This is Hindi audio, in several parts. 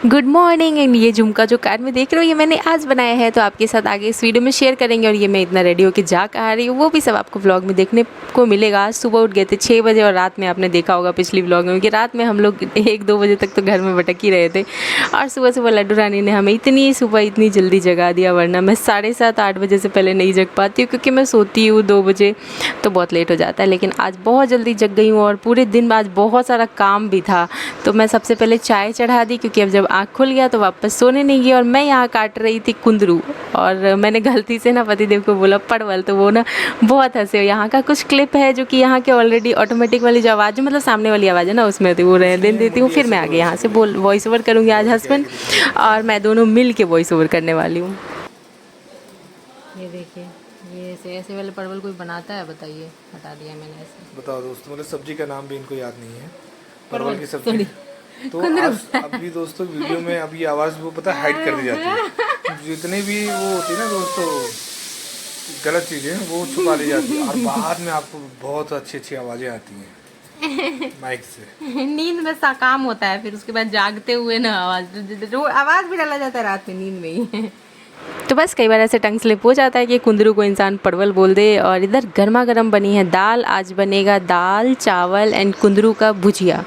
Good morning. एंड ये झुमका जो कार में देख रहे हो ये मैंने आज बनाया है, तो आपके साथ आगे इस वीडियो में शेयर करेंगे। और ये मैं इतना रेडी होकर जा आ रही हूँ वो भी सब आपको व्लॉग में देखने को मिलेगा। आज सुबह उठ गए थे 6 बजे और रात में आपने देखा होगा पिछली व्लॉग में कि रात में हम लोग 1-2 बजे तक तो घर में भटक ही रहे थे। और सुबह सुबह लड्डू रानी ने हमें इतनी जल्दी जगा दिया, वरना मैं 7:30-8 बजे से पहले नहीं जग पाती हूँ, क्योंकि मैं सोती हूँ 2 बजे तो बहुत लेट हो जाता है। लेकिन आज बहुत जल्दी जग गई हूँ और पूरे दिन में आज बहुत सारा काम भी था। तो मैं सबसे पहले चाय चढ़ा दी, क्योंकि अब जब आँख खुल गया तो वापस सोने नहीं गई। और मैं यहाँ काट रही थी कुंदरू, और मैंने गलती से ना पतिदेव को बोला परवल, तो वो ना बहुत हंसे। यहाँ का कुछ क्लिप है जो कि यहाँ के ऑलरेडी ऑटोमेटिक वाली जो आवाज़, मतलब सामने वाली आवाज़ है ना, उसमें थी, वो रहने देती हूँ। फिर मैं आगे यहाँ से वॉइस ओवर करूँगी। आज हस्बैंड और मैं दोनों मिल के वॉइस ओवर करने वाली हूँ। ये देखिए, ये ऐसे वाले परवल कोई बनाता है? बताइए। हटा दिया मैंने ऐसे। बताओ दोस्तों, मतलब सब्जी का नाम भी इनको याद नहीं है, परवल की सब्जी। तो अभी दोस्तों वीडियो में अभी आवाज़ वो पता हाइड कर दी जाती है। जितने भी वो होती है ना दोस्तों गलत चीज़ें, वो छुपा ली जाती है, और बाद में आपको बहुत अच्छी आवाज़ें आती हैं माइक से। नींद में सा काम होता है, फिर उसके बाद जागते हुए ना आवाज़ भी डाला जाता है रात में नींद में ही। तो बस कई बार ऐसे टंग स्लिप हो जाता है कि कुंदरू को इंसान परवल बोल दे। और इधर गर्मा गर्म बनी है दाल। आज बनेगा दाल चावल एंड कुंदरू का भुजिया।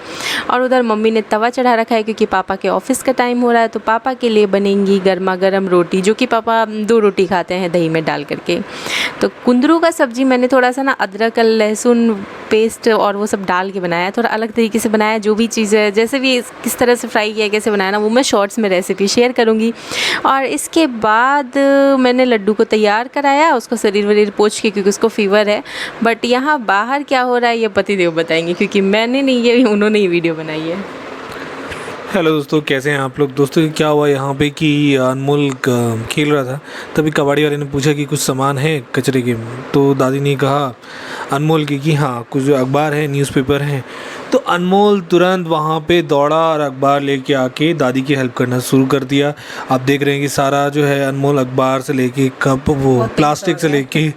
और उधर मम्मी ने तवा चढ़ा रखा है, क्योंकि पापा के ऑफिस का टाइम हो रहा है, तो पापा के लिए बनेंगी गर्मा गर्म रोटी, जो कि पापा 2 रोटी खाते हैं दही में डाल करके। तो कुंदरू का सब्जी मैंने थोड़ा सा ना अदरक लहसुन पेस्ट और वो सब डाल के बनाया, थोड़ा अलग तरीके से बनाया। जो भी चीज़ है, जैसे भी किस तरह से फ्राई किया, कैसे बनाया ना, वो मैं शॉर्ट्स में रेसिपी शेयर करूँगी। और इसके बाद मैंने लड्डू को तैयार कराया, उसको शरीर वरीर पोंछ के, क्योंकि उसको फीवर है। बट यहाँ बाहर क्या हो रहा है ये पतिदेव बताएंगे, क्योंकि मैंने नहीं, ये उन्होंने ही वीडियो बनाई है। हेलो दोस्तों, कैसे हैं आप लोग? दोस्तों क्या हुआ यहाँ पे कि अनमोल खेल रहा था, तभी कबाड़ी वाले ने पूछा कि कुछ सामान है कचरे के। तो दादी ने कहा अनमोल की कि हाँ कुछ अखबार है, न्यूज़पेपर हैं। तो अनमोल तुरंत वहाँ पे दौड़ा और अखबार लेके आके दादी की हेल्प करना शुरू कर दिया। आप देख रहे हैं कि सारा जो है अनमोल अखबार से लेके कप, वो प्लास्टिक से लेके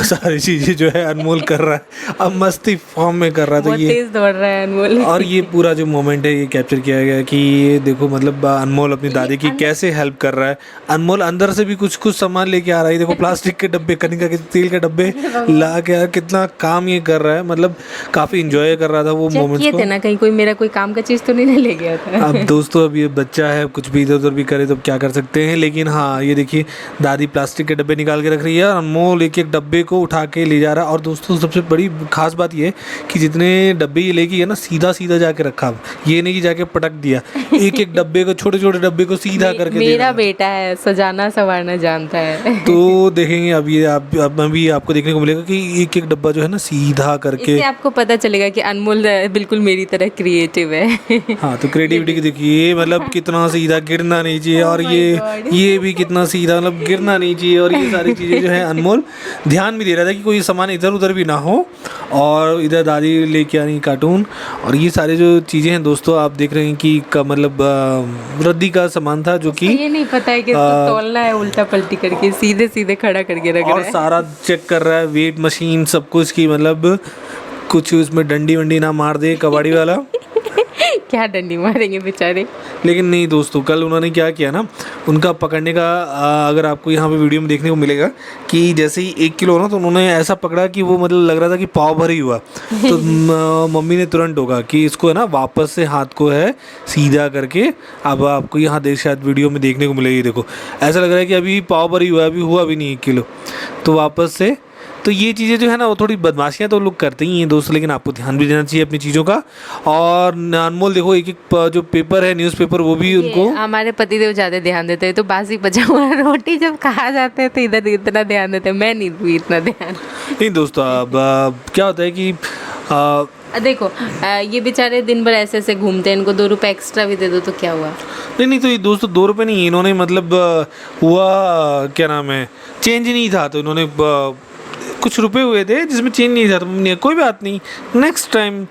सारी चीज़ें जो है अनमोल कर रहा है। अब मस्ती फॉर्म में कर रहा था, ये तेज दौड़ रहा है अनमोल। और ये पूरा जो मोमेंट है ये कैप्चर किया गया कि ये देखो, मतलब अनमोल अपनी दादी की कैसे हेल्प कर रहा है। अनमोल अंदर से भी कुछ सामान लेके आ रहा है। देखो प्लास्टिक के डब्बे, कनिका के तेल के डब्बे ला के कितना काम ये कर रहा है। मतलब काफ़ी इंजॉय कर रहा था वो मोमेंट्स को। ना कहीं कोई मेरा काम का चीज़ तो नहीं ले गया था। अब दोस्तों, अब ये बच्चा है, कुछ भी इधर उधर भी करे तो क्या कर सकते हैं। लेकिन हाँ, ये देखिए दादी प्लास्टिक के डब्बे निकाल के रख रही है और अनमोल एक एक डब्बे को उठा के ले जा रहा है। और दोस्तों सबसे बड़ी खास बात ये कि जितने डब्बे ये लेके है ना, सीधा सीधा जाके रखा, ये नहीं कि जाके पटक दिया। एक एक डब्बे को, छोटे छोटे डब्बे को सीधा करके मेरा बेटा है, सजाना संवारना जानता है। तो देखेंगे अब ये अभी आपको देखने को मिलेगा कि एक एक डब्बा जो है ना सीधा करके, इससे आपको पता चलेगा कि अनमोल बिल्कुल मेरी तरह क्रिएटिव है। हाँ, तो क्रिएटिविटी की देखिए, मतलब कितना सीधा, गिरना नहीं चाहिए। और ये भी कितना सीधा, मतलब गिरना नहीं चाहिए। और ये सारी चीज़ें जो है अनमोल ध्यान भी दे रहा था कि कोई सामान इधर उधर भी ना हो। और इधर दादी लेके आ रही कार्टून, और ये सारे जो चीज़ें हैं दोस्तों आप देख रहे हैं कि मतलब रद्दी का सामान था, जो कि ये नहीं पता है कि इसको तौलना है, उल्टा पलटी करके सीधे सीधे खड़ा करके रख रहा है। और सारा चेक कर रहा है, वेट मशीन सब कुछ की, मतलब कुछ उसमें डंडी वंडी ना मार दे कबाड़ी वाला। क्या डंडी मारेंगे बेचारे। लेकिन नहीं दोस्तों, कल उन्होंने क्या किया ना, उनका पकड़ने का अगर आपको यहाँ पे वीडियो में देखने को मिलेगा कि जैसे ही 1 किलो ना, तो उन्होंने ऐसा पकड़ा कि वो मतलब लग रहा था कि पाव भर ही हुआ। तो मम्मी ने तुरंत टोका कि इसको है ना वापस से हाथ को है सीधा करके। अब आपको यहाँ शायद वीडियो में देखने को मिलेगी, देखो ऐसा लग रहा है कि अभी पाव भर ही हुआ, अभी हुआ भी नहीं 1 किलो। तो वापस से, तो ये चीज़ें जो है ना वो थोड़ी बदमाशियाँ तो लोग करते ही हैं दोस्तों, लेकिन आपको ध्यान भी देना चाहिए अपनी चीज़ों का। और अनमोल देखो एक एक जो पेपर है, न्यूज़पेपर, वो भी उनको, हमारे पतिदेव ज़्यादा ध्यान देते हैं। तो बासी बचा हुआ रोटी जब खा जाते हैं तो इधर इतना ध्यान देते हैं, मैं नहीं दूँ इतना ध्यान। नहीं दोस्तों, अब क्या होता है कि देखो ये बेचारे दिन भर ऐसे ऐसे घूमते हैं, इनको 2 रुपये एक्स्ट्रा भी दे दो तो क्या हुआ। नहीं तो ये दोस्तों 2 रुपये नहीं, इन्होंने मतलब हुआ क्या नाम है, चेंज नहीं था, तो इन्होंने कुछ रुपए हुए थे जिसमें चेंज नहीं था, तो मम्मी ने कोई बात नहीं, नेक्स्ट टाइम।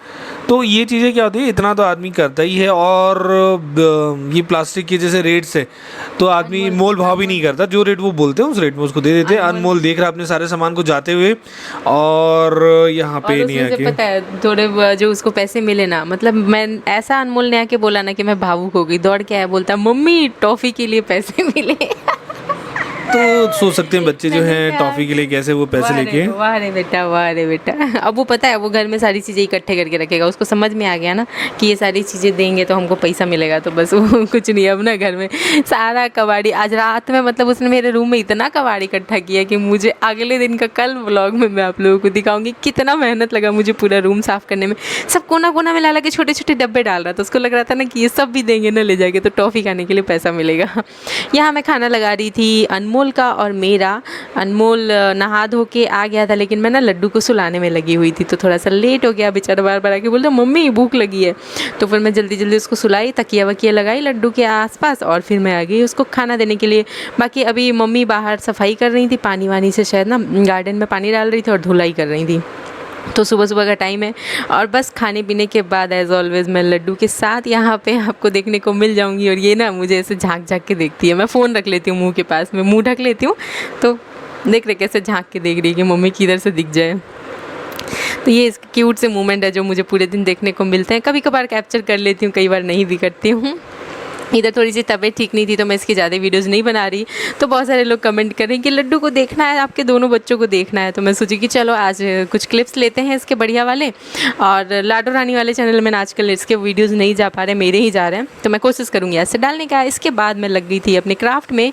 तो ये चीज़ें क्या होती है, इतना तो आदमी करता ही है। और ये प्लास्टिक के जैसे रेट्स है तो आदमी मोल भाव भी नहीं करता, जो रेट वो बोलते हैं उस रेट में उसको दे देते हैं। अनमोल देख रहा अपने सारे सामान को जाते हुए और यहाँ पे नहीं आके, पता है थोड़े जो उसको पैसे मिले ना, मतलब मैं ऐसा अनमोल ने आके बोला ना कि मैं भावुक हो गई, दौड़ के आया, बोलता मम्मी टॉफ़ी के लिए पैसे मिले। तो सोच सकते हैं बच्चे जो हैं टॉफ़ी के लिए कैसे वो पैसे लेके। वाह रे बेटा, वाह रे बेटा। अब वो पता है वो घर में सारी चीज़ें इकट्ठे करके रखेगा, उसको समझ में आ गया ना कि ये सारी चीज़ें देंगे तो हमको पैसा मिलेगा, तो बस वो कुछ नहीं। अब ना घर में सारा कबाड़ी, आज रात में मतलब उसने मेरे रूम में इतना कबाड़ी इकट्ठा किया कि मुझे अगले दिन का कल व्लॉग में मैं आप लोगों को दिखाऊंगी कितना मेहनत लगा मुझे पूरा रूम साफ़ करने में। सब कोना कोना में ला के छोटे छोटे डब्बे डाल रहा था, उसको लग रहा था ना कि ये सब भी देंगे ना ले जाके तो टॉफ़ी खाने के लिए पैसा मिलेगा। यहाँ मैं खाना लगा रही थी अनमोल का और मेरा। अनमोल नहा धो के आ गया था, लेकिन मैं ना लड्डू को सुलाने में लगी हुई थी तो थोड़ा सा लेट हो गया। बेचारा बार बार आके बोलता मम्मी भूख लगी है, तो फिर मैं जल्दी जल्दी उसको सुलाई, तकिया वकिया लगाई लड्डू के आसपास और फिर मैं आ गई उसको खाना देने के लिए। बाकी अभी मम्मी बाहर सफाई कर रही थी, पानी वानी से शायद ना गार्डन में पानी डाल रही थी और धुलाई कर रही थी। तो सुबह सुबह का टाइम है और बस खाने पीने के बाद एज़ ऑलवेज़ मैं लड्डू के साथ यहाँ पे आपको देखने को मिल जाऊँगी। और ये ना मुझे ऐसे झांक झांक के देखती है, मैं फ़ोन रख लेती हूँ मुंह के पास में, मुंह ढक लेती हूँ तो देख रहे कैसे झांक के देख रही है कि मम्मी किधर से दिख जाए। तो ये इसके क्यूट से मोमेंट है जो मुझे पूरे दिन देखने को मिलते हैं। कभी कभार कैप्चर कर लेती हूँ, कई बार नहीं भी करती हूँ। इधर थोड़ी सी तबीयत ठीक नहीं थी तो मैं इसकी ज़्यादा वीडियोस नहीं बना रही, तो बहुत सारे लोग कमेंट कर रहे हैं कि लड्डू को देखना है, आपके दोनों बच्चों को देखना है। तो मैं सोची कि चलो आज कुछ क्लिप्स लेते हैं इसके बढ़िया वाले। और लाडो रानी वाले चैनल में आजकल इसके वीडियोज़ नहीं जा पा रहे, मेरे ही जा रहे हैं, तो मैं कोशिश करूँगी आज से डालने का। इसके बाद मैं लग गई थी अपने क्राफ्ट में,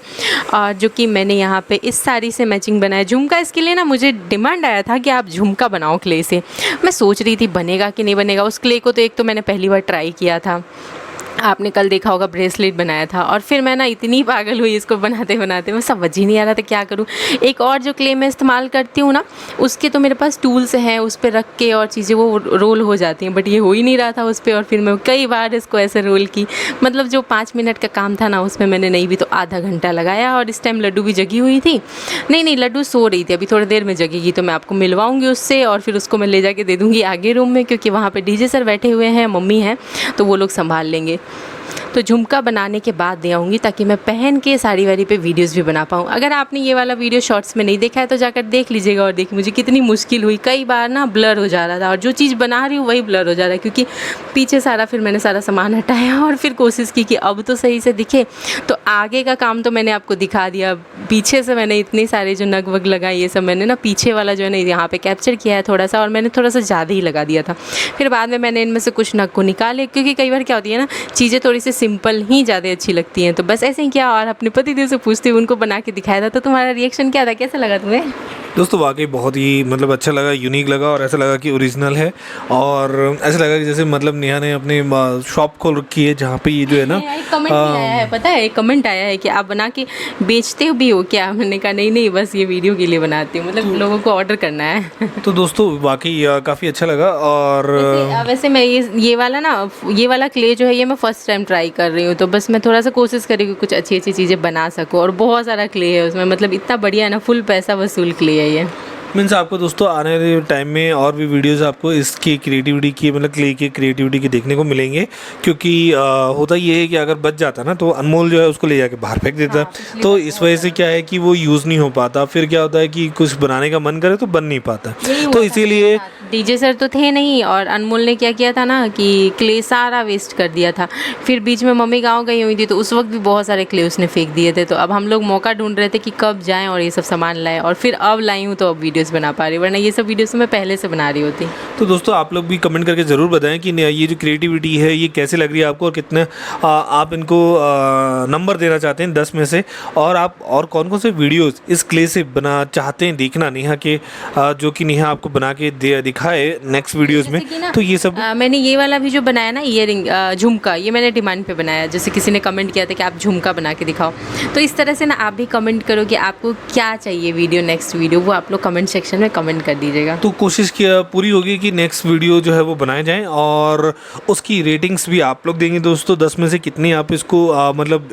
और जो कि मैंने यहाँ पर इस साड़ी से मैचिंग बनाया झुमका। इसके लिए ना मुझे डिमांड आया था कि आप झुमका बनाओ क्ले से। मैं सोच रही थी बनेगा कि नहीं बनेगा। उस क्ले को तो एक तो मैंने पहली बार ट्राई किया था, आपने कल देखा होगा ब्रेसलेट बनाया था, और फिर मैं ना इतनी पागल हुई इसको बनाते बनाते, मैं समझ ही नहीं आ रहा था क्या करूँ। एक और जो क्ले मैं इस्तेमाल करती हूँ ना, उसके तो मेरे पास टूल्स हैं, उस पर रख के और चीज़ें वो रोल हो जाती हैं, बट ये हो ही नहीं रहा था उस पर। और फिर मैं कई बार इसको ऐसे रोल की, मतलब जो 5 मिनट का काम था ना उसमें मैंने नहीं भी तो आधा घंटा लगाया। और इस टाइम लड्डू भी जगी हुई थी, नहीं लड्डू सो रही थी, अभी थोड़ी देर में जगेगी तो मैं आपको मिलवाऊँगी उससे, और फिर उसको मैं ले जाके दे दूँगी आगे रूम में, क्योंकि वहाँ पर डीजे सर बैठे हुए हैं, मम्मी हैं, तो वो लोग संभाल लेंगे। तो झुमका बनाने के बाद दे आऊँगी ताकि मैं पहन के साड़ी वाड़ी पे वीडियोस भी बना पाऊँ। अगर आपने ये वाला वीडियो शॉर्ट्स में नहीं देखा है तो जाकर देख लीजिएगा। और देखिए मुझे कितनी मुश्किल हुई, कई बार ना ब्लर हो जा रहा था, और जो चीज़ बना रही हूँ वही ब्लर हो जा रहा है, क्योंकि पीछे सारा फिर मैंने सारा सामान हटाया और फिर कोशिश की कि अब तो सही से दिखे। तो आगे का काम तो मैंने आपको दिखा दिया, पीछे से मैंने इतने सारे जो नग वग लगाए ये सब मैंने ना पीछे वाला जो है ना यहाँ पे कैप्चर किया है थोड़ा सा, और मैंने थोड़ा सा ज़्यादा ही लगा दिया था। फिर बाद में मैंने इनमें से कुछ नग को निकाले, क्योंकि कई बार क्या होती है ना चीज़ें थोड़ी सी सिंपल ही ज़्यादा अच्छी लगती हैं। तो बस ऐसे ही किया और अपने पतिदेव से पूछते हुए उनको बना के दिखाया था। तो तुम्हारा रिएक्शन क्या था, कैसा लगा तुम्हें? दोस्तों वाकई बहुत ही मतलब अच्छा लगा, यूनिक लगा, और ऐसा लगा कि ओरिजिनल है, और ऐसा लगा कि जैसे मतलब नेहा ने अपनी शॉप खोल रखी है जहाँ पे ये जो है ना कमेंट आया है, पता है एक कमेंट आया है कि आप बना के बेचते भी हो क्या? मैंने कहा नहीं बस ये वीडियो के लिए बनाती हूँ, मतलब लोगों को ऑर्डर करना है। तो दोस्तों वाकई काफ़ी अच्छा लगा। और वैसे मैं ये वाला क्ले जो है ये मैं फर्स्ट टाइम ट्राई कर रही हूँ, तो बस मैं थोड़ा सा कोशिश करी कि कुछ अच्छी अच्छी चीज़ें बना सकूँ। और बहुत सारा क्ले है उसमें, मतलब इतना बढ़िया है ना, फुल पैसा वसूल क्ले है ये। मीन्स आपको दोस्तों आने वाले टाइम में और भी वीडियोस आपको इसकी क्रिएटिविटी की मतलब क्ले की क्रिएटिविटी के देखने को मिलेंगे, क्योंकि होता ये है कि अगर बच जाता ना तो अनमोल जो है उसको ले जाके बाहर फेंक देता। तो इस वजह से क्या है कि वो यूज़ नहीं हो पाता, फिर क्या होता है कि कुछ बनाने का मन करे तो बन नहीं पाता। तो इसीलिए डीजे सर तो थे नहीं, और अनमोल ने क्या किया था ना कि क्ले सारा वेस्ट कर दिया था। फिर बीच में मम्मी गाँव गई हुई थी तो उस वक्त भी बहुत सारे क्ले उसने फेंक दिए थे। तो अब हम लोग मौका ढूंढ रहे थे कि कब जाएँ और ये सब सामान लाएँ, और फिर अब लाई हूँ तो अब वीडियोस बना पा रही, वरना ये सब वीडियोस मैं पहले से बना रही होती। तो दोस्तों आप लोग भी कमेंट करके ज़रूर बताएं कि ये जो क्रिएटिविटी है ये कैसे लग रही है आपको, और कितने आप इनको नंबर देना चाहते हैं 10 में से, और आप और कौन कौन से वीडियोस इस क्ले से बना चाहते हैं देखना नेहा के, जो कि नेहा आपको बना के दिखाए नेक्स्ट वीडियोस में। तो ये सब मैंने ये वाला भी जो बनाया ना ईयरिंग झुमका, ये मैंने डिमांड पे बनाया। जैसे किसी ने कमेंट किया था कि आप झुमका बना के दिखाओ, तो इस तरह से ना आप भी कमेंट करो कि आपको क्या चाहिए वीडियो, नेक्स्ट वीडियो, वो आप लोग कमेंट कमेंट सेक्शन में कमेंट कर दीजिएगा। तो कोशिश किया पूरी होगी कि नेक्स्ट वीडियो जो है वो बनाए जाएं और उसकी रेटिंग्स भी आप लोग देंगे दोस्तों। 10 में से कितनी आप इसको मतलब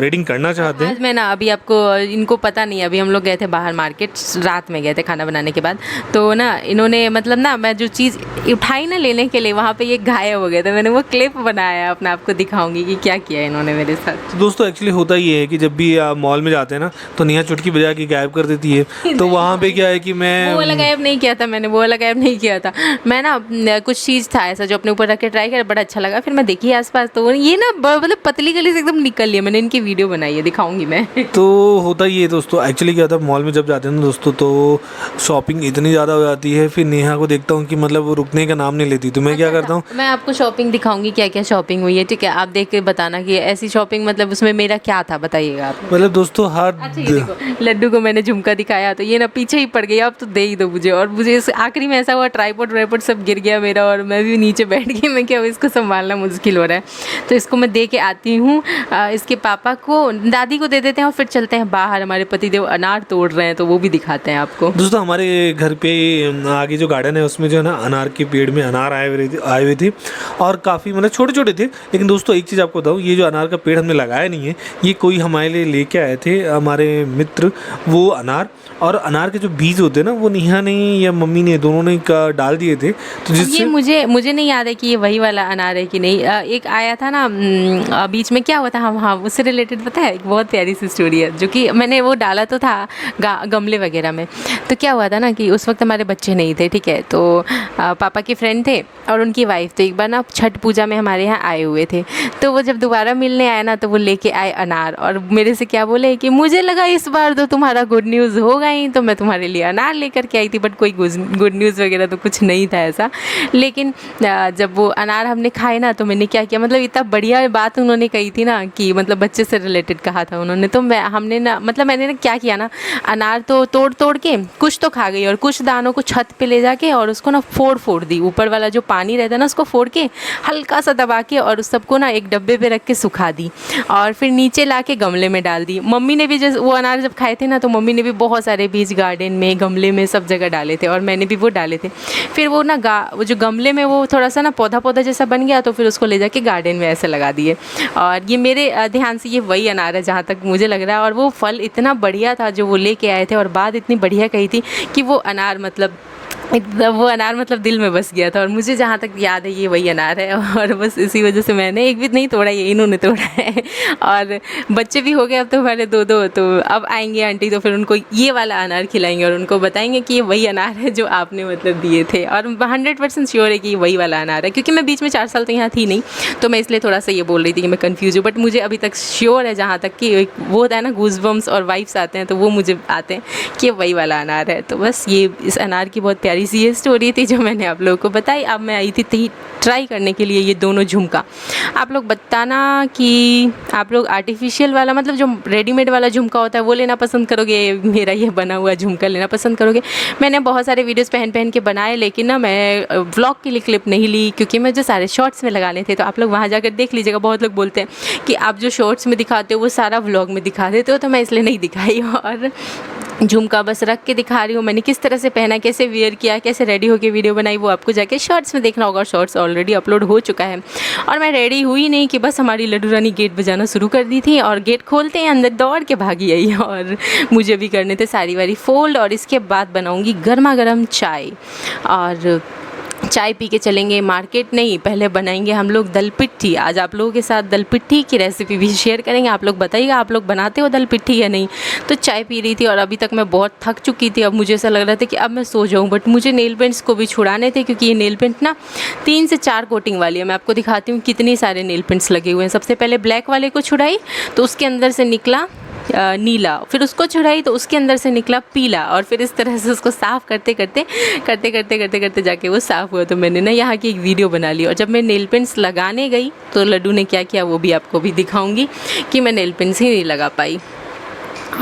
रेटिंग करना चाहते हैं? आज मैं ना अभी आपको इनको पता नहीं, अभी हम लोग गए थे बाहर मार्केट, रात में गए थे खाना बनाने के बाद, तो ना इन्होंने मतलब ना मैं जो चीज़ उठाई ना लेने के लिए वहाँ पे ये गायब हो गए थे। मैंने वो क्लिप बनाया, अपना आपको दिखाऊंगी कि क्या किया इन्होंने मेरे साथ। तो दोस्तों एक्चुअली होता ये है कि जब भी आप मॉल में जाते हैं ना तो नेहा चुटकी बजा के गायब कर देती है। तो वहाँ पे क्या है कि मैं वो वाला गायब नहीं किया था मैंने, वो वाला गायब नहीं किया था मैं ना कुछ चीज़ था ऐसा जो अपने ऊपर रख के ट्राई किया, बड़ा अच्छा लगा। फिर मैं देखी आसपास तो ये ना मतलब पतली गली से एकदम निकल लिया। मैंने इनकी वीडियो बनाई है, दिखाऊंगी मैं। तो होता ही है दोस्तों, एक्चुअली क्या था मॉल में जब जाते हैं ना दोस्तों तो शॉपिंग इतनी ज़्यादा हो जाती है, फिर नेहा को देखता हूँ कि मतलब वो रुकने का नाम नहीं लेती। तो मैं क्या करता हूँ, मैं आपको शॉपिंग दिखाऊंगी क्या क्या शॉपिंग हुई है, ठीक है? आप देख के बताना कि ऐसी शॉपिंग मतलब उसमें मेरा क्या था, बताइएगा आप। मतलब दोस्तों हर अच्छा ये देखो, लड्डू को मैंने झुमका दिखाया तो ये ना पीछे ही पड़ गया, अब तो दे ही दो मुझे। और मुझे आखिरी में ऐसा हुआ ट्राइपॉड वाइपॉड सब गिर गया मेरा और मैं भी नीचे बैठ गई। मैं क्या इसको संभालना मुश्किल हो रहा है, तो इसको मैं दे के आती हूँ। इसके पापा को, दादी को दे देते हैं और फिर चलते हैं बाहर। हमारे पतिदेव अनार तोड़ रहे हैं तो वो भी दिखाते हैं आपको। दोस्तों हमारे घर पे आगे जो गार्डन है उसमें जो है ना अनार के पेड़ में अनार आए हुए थे और काफ़ी मतलब छोटे छोटे थे। लेकिन दोस्तों एक चीज़ आपको बताऊँ, ये जो अनार का पेड़ हमने लगाया नहीं है, ये कोई हमारे लिए लेके आए थे हमारे मित्र वो अनार। और अनार के जो बीज होते हैं ना वो नेहा ने या मम्मी ने दोनों ने डाल दिए थे। तो ये मुझे नहीं याद है कि ये वही वाला अनार है कि नहीं। एक आया था ना बीच में, क्या हुआ था, हाँ उससे रिलेटेड पता है, एक बहुत प्यारी सी स्टोरी है जो कि मैंने वो डाला तो था गमले वगैरह में। तो क्या हुआ था ना कि उस वक्त हमारे बच्चे नहीं थे, ठीक है? तो पापा के फ्रेंड थे और उनकी वाइफ, तो एक बार ना छठ पूजा में हमारे यहाँ आए हुए थे। तो वो जब दोबारा मिलने आए ना तो वो लेके आए अनार और मेरे से क्या बोले कि मुझे लगा इस बार तो तुम्हारा गुड न्यूज़ होगा ही, तो मैं तुम्हारे लिए अनार लेकर के आई थी। बट कोई गुड न्यूज़ वगैरह तो कुछ नहीं था ऐसा। लेकिन जब वो अनार हमने खाए ना तो मैंने क्या किया, मतलब इतना बढ़िया बात उन्होंने कही थी ना कि मतलब बच्चे से रिलेटेड कहा था उन्होंने। तो मैंने ना क्या किया ना, अनार तो तोड़ के कुछ तो खा गई और कुछ दानों को छत पे ले जाके और उसको ना फोड़ दी। ऊपर वाला जो पानी रहता है ना उसको फोड़ के हल्का सा दबा के और उस सबको ना एक डब्बे पे रख के सुखा दी और फिर नीचे ला के गमले में डाल दी। मम्मी ने भी जैसे वो अनार जब खाए थे ना तो मम्मी ने भी बहुत सारे बीज गार्डन में, गमले में, सब जगह डाले थे और मैंने भी वो डाले थे। फिर वो ना वो जो गमले में वो थोड़ा सा ना पौधा जैसा बन गया तो फिर उसको ले जाके गार्डन में ऐसे लगा दिए। और ये मेरे ध्यान से ये वही अनार है जहाँ तक मुझे लग रहा है। और वो फल इतना बढ़िया था जो वो लेके आए थे और बात इतनी बढ़िया कही थी कि वो अनार मतलब दिल में बस गया था। और मुझे जहाँ तक याद है ये वही अनार है और बस इसी वजह से मैंने एक भी नहीं तोड़ा, ये इन्होंने तोड़ा है। और बच्चे भी हो गए अब तो हमारे दो, तो अब आएंगे आंटी तो फिर उनको ये वाला अनार खिलाएंगे और उनको बताएंगे कि ये वही अनार है जो आपने मतलब दिए थे। और 100% श्योर है कि ये वही वाला अनार है, क्योंकि मैं बीच में 4 साल तो यहाँ थी नहीं, तो मैं इसलिए थोड़ा सा ये बोल रही थी कि मैं कन्फ्यूज़ हूँ। बट मुझे अभी तक श्योर है, जहाँ तक कि वो होता है ना गूज़बम्स और वाइब्स आते हैं, तो वो मुझे आते हैं कि वही वाला अनार है। तो बस ये इस अनार की बहुत प्यारी सी ये स्टोरी थी जो मैंने आप लोगों को बताई। अब मैं आई थी ट्राई करने के लिए ये दोनों झुमका। आप लोग बताना कि आप लोग आर्टिफिशियल वाला मतलब जो रेडीमेड वाला झुमका होता है वो लेना पसंद करोगे, मेरा ये बना हुआ झुमका लेना पसंद करोगे। मैंने बहुत सारे वीडियोस पहन के बनाए, लेकिन ना मैं व्लॉग के लिए क्लिप नहीं ली क्योंकि मैं जो सारे शॉर्ट्स में लगाने थे। तो आप लोग वहाँ जाकर देख लीजिएगा। बहुत लोग बोलते हैं कि आप जो शॉर्ट्स में दिखाते हो वो सारा व्लॉग में दिखा देते हो, तो मैं इसलिए नहीं दिखाई। और झुमका बस रख के दिखा रही हूँ। मैंने किस तरह से पहना, कैसे वेयर किया, कैसे रेडी होके वीडियो बनाई, वो आपको जाके शॉर्ट्स में देखना होगा। शॉर्ट्स ऑलरेडी अपलोड हो चुका है। और मैं रेडी हुई नहीं कि बस हमारी लड्डू रानी गेट बजाना शुरू कर दी थी और गेट खोलते हैं अंदर दौड़ के भागी आई। और मुझे भी करने थे सारी वारी फोल्ड और इसके बाद बनाऊँगी गर्मा गर्म चाय। और चाय पी के चलेंगे मार्केट, नहीं पहले बनाएंगे हम लोग दल पिट्ठी। आज आप लोगों के साथ दल पिट्ठी की रेसिपी भी शेयर करेंगे। आप लोग बताइएगा आप लोग बनाते हो दल पिट्ठी या नहीं। तो चाय पी रही थी और अभी तक मैं बहुत थक चुकी थी। अब मुझे ऐसा लग रहा था कि अब मैं सो जाऊं, बट मुझे नेल पेंट्स को भी छुड़ाने थे क्योंकि ये नेल पेंट ना 3 से 4 कोटिंग वाली है। मैं आपको दिखाती हूँ कितने सारे नेल पेंट्स लगे हुए हैं। सबसे पहले ब्लैक वाले को छुड़ाई तो उसके अंदर से निकला नीला, फिर उसको छुड़ाई तो उसके अंदर से निकला पीला, और फिर इस तरह से उसको साफ़ करते करते जाके वो साफ़ हुआ। तो मैंने ना यहाँ की एक वीडियो बना ली। और जब मैं नेल पेंट्स लगाने गई तो लड्डू ने क्या किया वो भी आपको भी दिखाऊंगी कि मैं नेल पेंट्स ही नहीं लगा पाई।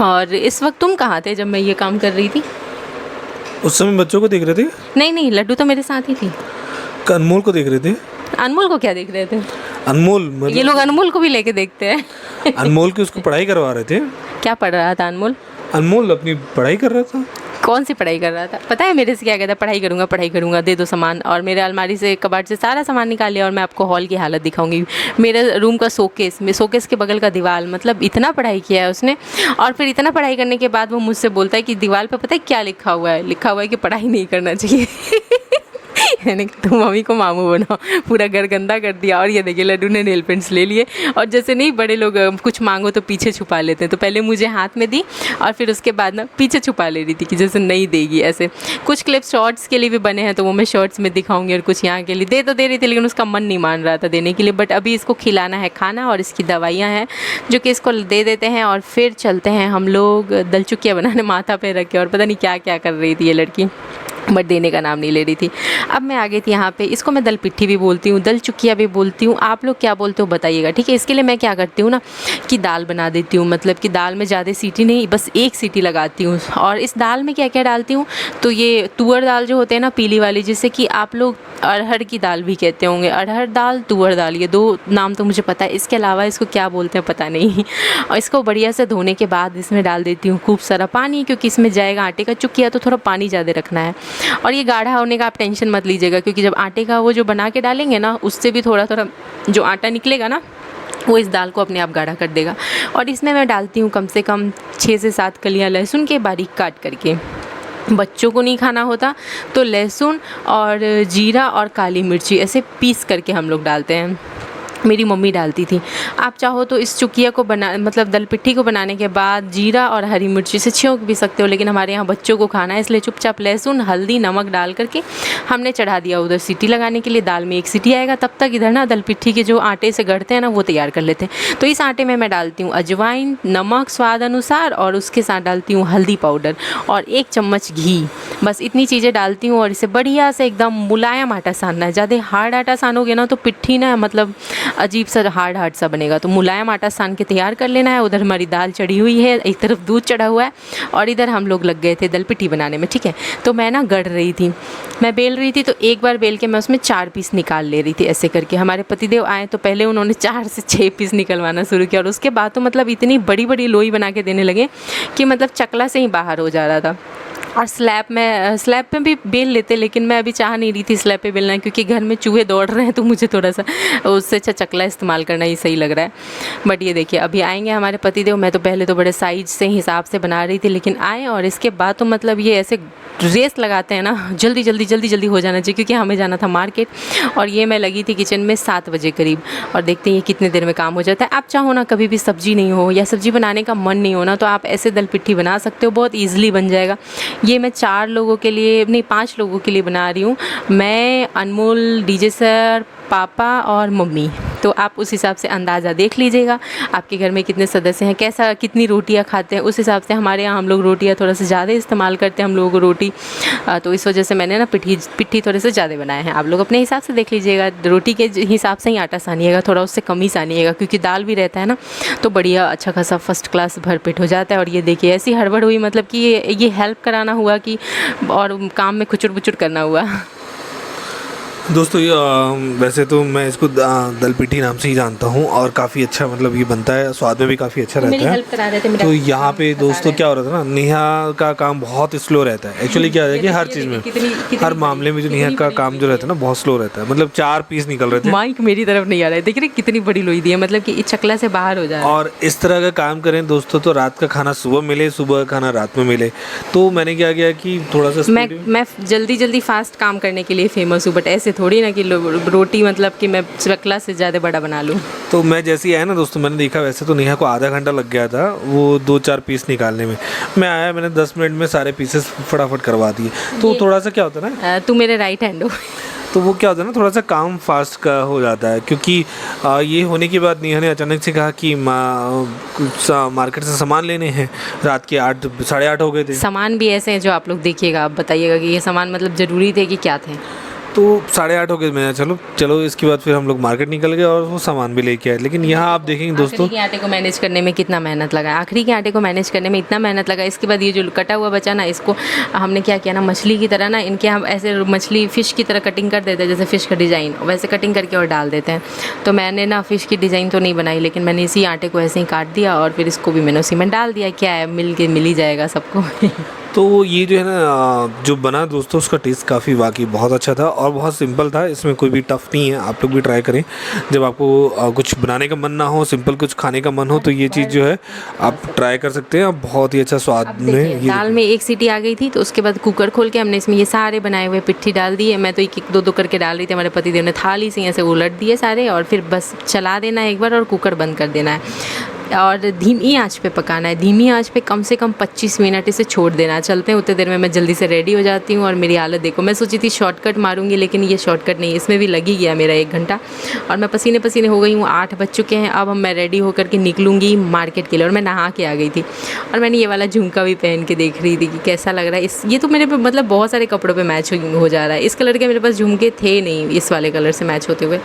और इस वक्त तुम कहाँ थे जब मैं ये काम कर रही थी? उस समय बच्चों को देख रहे थे? नहीं, लड्डू तो मेरे साथ ही थी। अनमोल को देख रहे थे? अनमोल को क्या देख रहे थे? अनमोल मतलब ये लोग अनमोल को भी लेके देखते हैं। अनमोल की उसको पढ़ाई करवा रहे थे। क्या पढ़ रहा था अनमोल? अनमोल अपनी पढ़ाई कर रहा था। कौन सी पढ़ाई कर रहा था? पता है मेरे से क्या कहता, पढ़ाई करूँगा, दे दो सामान। और मेरे अलमारी से, कबाड़ से सारा सामान निकाल लिया। और मैं आपको हॉल की हालत दिखाऊंगी। मेरे रूम का शोकेस के बगल का दीवार, मतलब इतना पढ़ाई किया है उसने। और फिर इतना पढ़ाई करने के बाद वो मुझसे बोलता है कि दीवार पे पता है क्या लिखा हुआ है? लिखा हुआ है कि पढ़ाई नहीं करना चाहिए। यानी कि तुम मम्मी को मामू बनाओ। पूरा घर गंदा कर दिया। और ये देखिए लड्डू ने नेल पेंट्स ले लिए। और जैसे नहीं बड़े लोग कुछ मांगो तो पीछे छुपा लेते हैं, तो पहले मुझे हाथ में दी और फिर उसके बाद ना पीछे छुपा ले रही थी कि जैसे नहीं देगी। ऐसे कुछ क्लिप शॉर्ट्स के लिए भी बने हैं, तो वो मैं शॉर्ट्स में दिखाऊंगी। और कुछ यहाँ के लिए दे तो दे रही थी, लेकिन उसका मन नहीं मान रहा था देने के लिए। बट अभी इसको खिलाना है खाना, और इसकी दवाइयाँ हैं जो कि इसको दे देते हैं। और फिर चलते हैं हम लोग दल चुकिया बनाने, माथा पे रख के। और पता नहीं क्या क्या कर रही थी ये लड़की, बट देने का नाम नहीं ले रही थी। अब मैं आ गई थी यहाँ पे। इसको मैं दल पिट्ठी भी बोलती हूँ, दल चुकिया भी बोलती हूँ। आप लोग क्या बोलते हो बताइएगा, ठीक है। इसके लिए मैं क्या करती हूँ ना कि दाल बना देती हूँ। मतलब कि दाल में ज़्यादा सीटी नहीं, बस एक सीटी लगाती हूँ। और इस दाल में क्या क्या डालती हूँ, तो ये तुअर दाल जो होते हैं ना, पीली वाली, जिसे कि आप लोग अरहर की दाल भी कहते होंगे। अरहर दाल, तुअर दाल, ये दो नाम तो मुझे पता है। इसके अलावा इसको क्या बोलते हैं पता नहीं। और इसको बढ़िया से धोने के बाद इसमें डाल देती हूँ खूब सारा पानी, क्योंकि इसमें जाएगा आटे का चुकिया, तो थोड़ा पानी ज़्यादा रखना है। और ये गाढ़ा होने का आप टेंशन मत लीजिएगा, क्योंकि जब आटे का वो जो बना के डालेंगे ना, उससे भी थोड़ा थोड़ा जो आटा निकलेगा ना, वो इस दाल को अपने आप गाढ़ा कर देगा। और इसमें मैं डालती हूँ कम से कम 6 से 7 कलियाँ लहसुन के, बारीक काट करके। बच्चों को नहीं खाना होता तो लहसुन और जीरा और काली मिर्ची ऐसे पीस करके हम लोग डालते हैं। मेरी मम्मी डालती थी। आप चाहो तो इस चुकिया को मतलब दल पिट्ठी को बनाने के बाद जीरा और हरी मिर्ची से छौंक भी सकते हो, लेकिन हमारे यहाँ बच्चों को खाना है, इसलिए चुपचाप लहसुन, हल्दी, नमक डाल करके हमने चढ़ा दिया उधर सीटी लगाने के लिए। दाल में एक सीटी आएगा, तब तक इधर ना दल पिट्ठी के जो आटे से गढ़ते हैं ना, वो तैयार कर लेते हैं। तो इस आटे में मैं डालती हूँ अजवाइन, नमक स्वाद अनुसार, और उसके साथ डालती हूँ हल्दी पाउडर और 1 चम्मच घी। बस इतनी चीज़ें डालती हूँ। और इसे बढ़िया से एकदम मुलायम आटा सानना है। ज़्यादा हार्ड आटा सानोगे ना तो पिट्ठी ना मतलब अजीब सा हार्ड सा बनेगा। तो मुलायम आटा सान के तैयार कर लेना है। उधर हमारी दाल चढ़ी हुई है, एक तरफ दूध चढ़ा हुआ है, और इधर हम लोग लग गए थे दल पिट्ठी बनाने में, ठीक है। तो मैं ना गढ़ रही थी, मैं बेल रही थी। तो एक बार बेल के मैं उसमें 4 पीस निकाल ले रही थी ऐसे करके। हमारे पतिदेव आए तो पहले उन्होंने 4 से 6 पीस निकलवाना शुरू किया, और उसके बाद तो मतलब इतनी बड़ी बड़ी लोई बना के देने लगे कि मतलब चकला से ही बाहर हो जा रहा था। और स्लैब पे भी बेल लेते, लेकिन मैं अभी चाह नहीं रही थी स्लैब पे बेलना, क्योंकि घर में चूहे दौड़ रहे हैं, तो मुझे थोड़ा सा उससे अच्छा चकला इस्तेमाल करना ही सही लग रहा है। बट ये देखिए अभी आएंगे हमारे पतिदेव। मैं तो पहले तो बड़े साइज से हिसाब से बना रही थी, लेकिन आए और इसके बाद तो मतलब ये ऐसे रेस लगाते हैं ना, जल्दी जल्दी हो जाना चाहिए, क्योंकि हमें जाना था मार्केट। और ये मैं लगी थी किचन में 7 बजे करीब, और देखते हैं कितने देर में काम हो जाता है। आप चाहो ना, कभी भी सब्जी नहीं हो या सब्जी बनाने का मन नहीं हो ना, तो आप ऐसे दल पिट्ठी बना सकते हो, बहुत ईजिली बन जाएगा। ये मैं 4 लोगों के लिए नहीं, 5 लोगों के लिए बना रही हूँ। मैं, अनमोल, डीजे सर, पापा और मम्मी। तो आप उस हिसाब से अंदाज़ा देख लीजिएगा आपके घर में कितने सदस्य हैं, कैसा कितनी रोटियां खाते हैं, उस हिसाब से। हमारे यहाँ हम लोग रोटियां थोड़ा सा ज़्यादा इस्तेमाल करते हैं, हम लोगों को रोटी, तो इस वजह से मैंने ना पिट्ठी थोड़े से ज़्यादा बनाए हैं। आप लोग अपने हिसाब से देख लीजिएगा, रोटी के हिसाब से ही आटा सानिएगा, थोड़ा उससे कम ही सानिएगा, क्योंकि दाल भी रहता है ना, तो बढ़िया अच्छा खासा फर्स्ट क्लास भरपेट हो जाता है। और ये देखिए ऐसी हड़बड़ हुई, मतलब कि ये हेल्प कराना हुआ कि, और काम में खुचुर बुचुर करना हुआ। दोस्तों ये वैसे तो मैं इसको दल पिट्ठी नाम से ही जानता हूँ, और काफ़ी अच्छा मतलब ये बनता है, स्वाद में भी काफ़ी अच्छा रहता है। हेल्प करा रहे थे मेरा। तो यहाँ पे दोस्तों क्या हो रहा था ना, नेहा का काम बहुत स्लो रहता है। एक्चुअली क्या है कि हर चीज़ में, हर मामले में जो नेहा का काम जो रहता है ना, बहुत स्लो रहता है। मतलब 4 पीस निकल रहे थे। माइक मेरी तरफ नहीं आ रहा है, देख रहे कितनी बड़ी लोई दी है, मतलब कि इस चकला से बाहर हो जाए। और इस तरह का काम करें दोस्तों, तो रात का खाना सुबह मिले, सुबह का खाना रात में मिले। तो मैंने क्या किया कि थोड़ा सा मैं जल्दी फास्ट काम करने के लिए फेमस हूँ, बट ऐसे थोड़ी ना कि रोटी मतलब कि मैं चकला से ज़्यादा बड़ा बना लूँ। तो मैं जैसे ही आया ना दोस्तों, मैंने देखा वैसे तो नेहा को आधा घंटा लग गया था वो 2-4 पीस निकालने में। मैं आया, मैंने 10 मिनट में सारे पीसेस फटाफट करवा दिए। तो थोड़ा सा क्या होता है ना, तू मेरे राइट हैंड हो। तो वो क्या होता है ना, थोड़ा सा काम फास्ट का हो जाता है। क्योंकि ये होने के बाद नेहा ने अचानक से कहा कि मार्केट से सामान लेने हैं। रात के 8, साढ़े 8 हो गए थे। सामान भी ऐसे हैं जो आप लोग देखिएगा, आप बताइएगा कि ये सामान मतलब ज़रूरी थे कि क्या थे। तो 8:30 हो गए। मैंने चलो इसके बाद फिर हम लोग मार्केट निकल गए और वो सामान भी लेके आए। लेकिन यहाँ आप देखेंगे दोस्तों, आखिरी के आटे को मैनेज करने में कितना मेहनत लगा, आखिरी के आटे को मैनेज करने में इतना मेहनत लगा। इसके बाद ये जो कटा हुआ बचा ना, इसको हमने क्या किया ना, मछली की तरह ना, इनके हम ऐसे मछली फ़िश की तरह कटिंग कर देते हैं, जैसे फ़िश का डिज़ाइन वैसे कटिंग करके और डाल देते हैं। तो मैंने ना फ़िश की डिज़ाइन तो नहीं बनाई, लेकिन मैंने इसी आटे को ऐसे ही काट दिया और फिर इसको भी मैंने उसी में डाल दिया। क्या है, मिल ही जाएगा सबको। तो ये जो है ना जो बना दोस्तों, उसका टेस्ट काफ़ी वाकई बहुत अच्छा था और बहुत सिंपल था, इसमें कोई भी टफ़ नहीं है। आप लोग भी ट्राई करें, जब आपको कुछ बनाने का मन ना हो, सिंपल कुछ खाने का मन हो, तो ये चीज़ जो है आप ट्राई कर सकते हैं। बहुत ही अच्छा स्वाद अब में देखिए ये दाल में एक सीटी आ गई थी, तो उसके बाद कुकर खोल के हमने इसमें ये सारे बनाए हुए पिट्ठी डाल दिए। मैं तो एक दो करके डाल रही थी, हमारे पतिदेव ने थाली से ऐसे उलट दिए सारे, और फिर बस चला देना है एक बार और कुकर बंद कर देना है और धीमी आंच पे पकाना है। धीमी आंच पे कम से कम 25 मिनट इसे छोड़ देना। चलते हैं, उतने देर में मैं जल्दी से रेडी हो जाती हूँ। और मेरी हालत देखो, मैं सोची थी शॉर्टकट मारूंगी, लेकिन ये शॉर्टकट नहीं, इसमें भी लग ही गया मेरा 1 घंटा और मैं पसीने पसीने हो गई हूँ। 8 बज चुके हैं। अब मैं रेडी होकर के निकलूँगी मार्केट के लिए, और मैं नहा के आ गई थी और मैंने ये वाला झुमका भी पहन के देख रही थी कि कैसा लग रहा है। ये तो मेरे पे मतलब बहुत सारे कपड़ों पर मैच हो जा रहा है। इस कलर के मेरे पास झुमके थे नहीं इस वाले कलर से मैच होते हुए।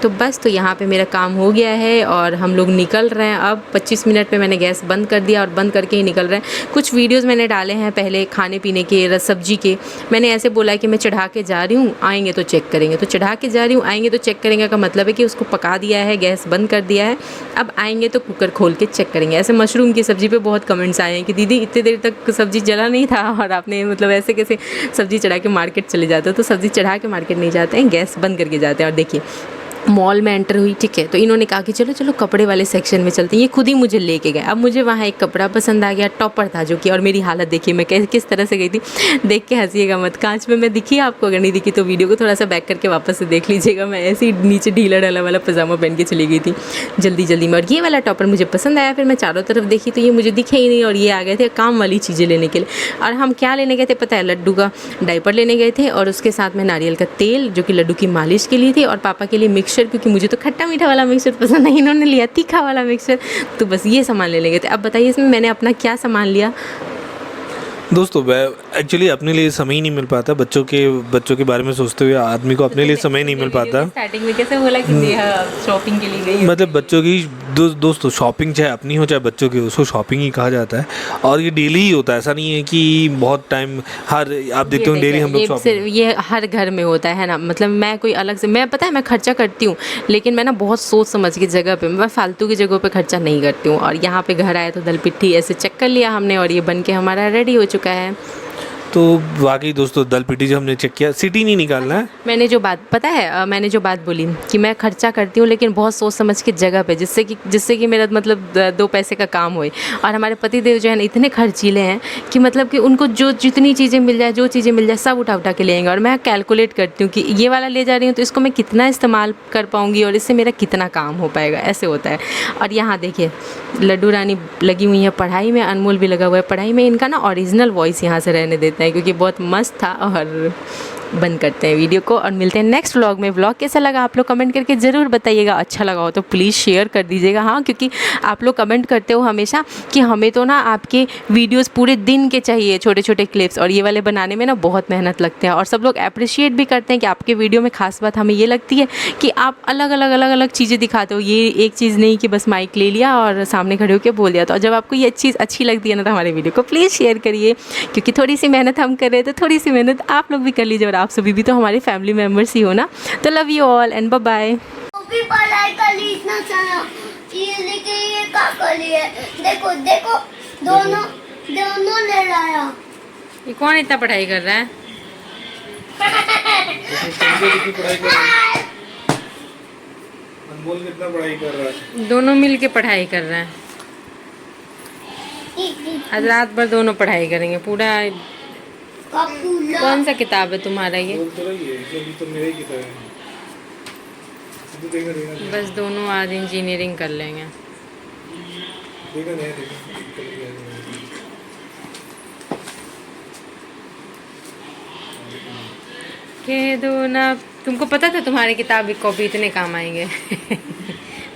तो बस, तो यहाँ पर मेरा काम हो गया है और हम लोग निकल रहे हैं। अब 25 मिनट पे मैंने गैस बंद कर दिया और बंद करके ही निकल रहे हैं। कुछ वीडियोस मैंने डाले हैं पहले खाने पीने के, सब्जी के। मैंने ऐसे बोला है कि मैं चढ़ा के जा रही हूँ, आएंगे तो चेक करेंगे। तो चढ़ा के जा रही हूँ, आएंगे तो चेक करेंगे का मतलब है कि उसको पका दिया है, गैस बंद कर दिया है। अब आएंगे तो कुकर खोल के चेक करेंगे। ऐसे मशरूम की सब्ज़ी पे बहुत कमेंट्स आए हैं कि दीदी इतनी देर तक सब्ज़ी जला नहीं था और आपने मतलब ऐसे कैसे सब्ज़ी चढ़ा के मार्केट चले जाते हो। तो सब्ज़ी चढ़ा के मार्केट नहीं जाते हैं, गैस बंद करके जाते हैं। और देखिए मॉल में एंटर हुई, ठीक है, तो इन्होंने कहा कि चलो चलो कपड़े वाले सेक्शन में चलते हैं। ये खुद ही मुझे लेके गए। अब मुझे वहाँ एक कपड़ा पसंद आ गया, टॉपर था जो कि, और मेरी हालत देखिए मैं किस तरह से गई थी। देख के हंसीएगा मत, कांच में मैं दिखी आपको? अगर नहीं दिखी तो वीडियो को थोड़ा सा बैक करके वापस से देख लीजिएगा। मैं ऐसे ही नीचे ढीला ढाला वाला पजामा पहन के चली गई थी जल्दी जल्दी में, और ये वाला टॉपर मुझे पसंद आया। फिर मैं चारों तरफ देखी तो ये मुझे दिखे ही नहीं, और ये आ गए थे काम वाली चीज़ें लेने के लिए। और हम क्या लेने गए थे पता है? लड्डू का डायपर लेने गए थे, और उसके साथ में नारियल का तेल जो कि लड्डू की मालिश के लिए थी, और पापा के लिए मिक्सचर, क्योंकि मुझे तो खट्टा मीठा वाला मिक्सचर पसंद नहीं, इन्होंने लिया तीखा वाला मिक्सचर। तो बस ये सामान ले लेंगे थे। अब बताइए इसमें मैंने अपना क्या सामान लिया। दोस्तों एक्चुअली अपने लिए समय ही नहीं मिल पाता। बच्चों के बारे में सोचते हुए आदमी को अपने लिए समय नहीं मिल पाता। स्टार्टिंग में कैसे बोला कि शॉपिंग के लिए गई, मतलब बच्चों की दोस्तों शॉपिंग चाहे अपनी हो चाहे बच्चों की, उसको शॉपिंग ही कहा जाता है। और ये डेली ही होता है, ऐसा नहीं है कि बहुत टाइम आप देखते हो डेली हम लोग शॉपिंग, ये हर घर में होता है ना। मतलब मैं कोई अलग से, मैं पता है मैं खर्चा करती हूँ, लेकिन मैं ना बहुत सोच समझ के जगह पे, मैं फालतू की जगहों पे खर्चा नहीं करती हूँ। और यहाँ पे घर आए तो दल पिट्ठी ऐसे चेक कर लिया हमने, और ये बन के हमारा रेडी हो चुका है। तो वाकई दोस्तों दल पिट्ठी जो हमने चेक किया, सीटी नहीं निकालना है। मैंने जो बात पता है मैंने जो बात बोली कि मैं खर्चा करती हूँ, लेकिन बहुत सोच समझ के जगह पे, जिससे कि मेरा मतलब 2 पैसे का काम होए। और हमारे पतिदेव जो है ना इतने खर्चीले हैं कि मतलब कि उनको जितनी चीज़ें मिल जाए, जो चीज़ें मिल जाए सब उठा के ले आएंगे। और मैं कैलकुलेट करती हूँ कि ये वाला ले जा रही हूँ तो इसको मैं कितना इस्तेमाल कर पाऊँगी और इससे मेरा कितना काम हो पाएगा, ऐसे होता है। और यहाँ देखिए लड्डू रानी लगी हुई है पढ़ाई में, अनमोल भी लगा हुआ है पढ़ाई में। इनका ना ओरिजिनल वॉइस यहाँ से रहने देते हैं क्योंकि बहुत मस्त था। और बंद करते हैं वीडियो को और मिलते हैं नेक्स्ट व्लॉग में। व्लॉग कैसा लगा आप लोग कमेंट करके ज़रूर बताइएगा। अच्छा लगा हो तो प्लीज़ शेयर कर दीजिएगा। हाँ, क्योंकि आप लोग कमेंट करते हो हमेशा कि हमें तो ना आपके वीडियोस पूरे दिन के चाहिए, छोटे छोटे क्लिप्स, और ये वाले बनाने में ना बहुत मेहनत लगते हैं। और सब लोग अप्रिशिएट भी करते हैं कि आपके वीडियो में खास बात हमें ये लगती है कि आप अलग अलग चीज़ें दिखाते हो। ये एक चीज़ नहीं कि बस माइक ले लिया और सामने खड़े होकर बोल दिया। तो जब आपको ये चीज़ अच्छी लगती है ना तो हमारे वीडियो को प्लीज़ शेयर करिए, क्योंकि थोड़ी सी मेहनत हम कर रहे हैं तो थोड़ी सी मेहनत आप लोग भी कर लीजिए। और आप सभी भी तो हमारे फैमिली मेम्बर्स ही हो ना। तो love you all and bye bye. पढ़ाई कर ली इतना सारा ये लेके ये क्या कर लिए? देखो देखो दोनों ले लाया। ये कौन इतना पढ़ाई कर रहा है? अनमोल कितना पढ़ाई कर रहा है? दोनों मिल के पढ़ाई कर रहे हैं। आज रात भर दोनों पढ़ाई करेंगे पूरा। कौन सा किताब है तुम्हारा ये? तो मेरी किताब है। बस दोनों आज इंजीनियरिंग कर लेंगे। कह दो ना, तुमको पता था तुम्हारी किताब की कॉपी इतने काम आएंगे।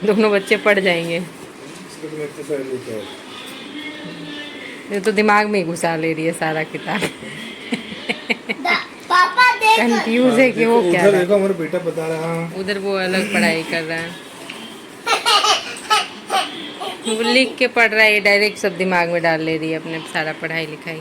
दोनों बच्चे पढ़ जाएंगे। ये तो दिमाग में ही घुसा ले रही है सारा किताब। पापा देख कंफ्यूज है कि वो क्या उधर देखो हमारा बेटा बता रहा है। उधर वो अलग पढ़ाई कर रहा है, वो लिख के पढ़ रहा है, डायरेक्ट सब दिमाग में डाल ले रही है अपने सारा पढ़ाई लिखाई।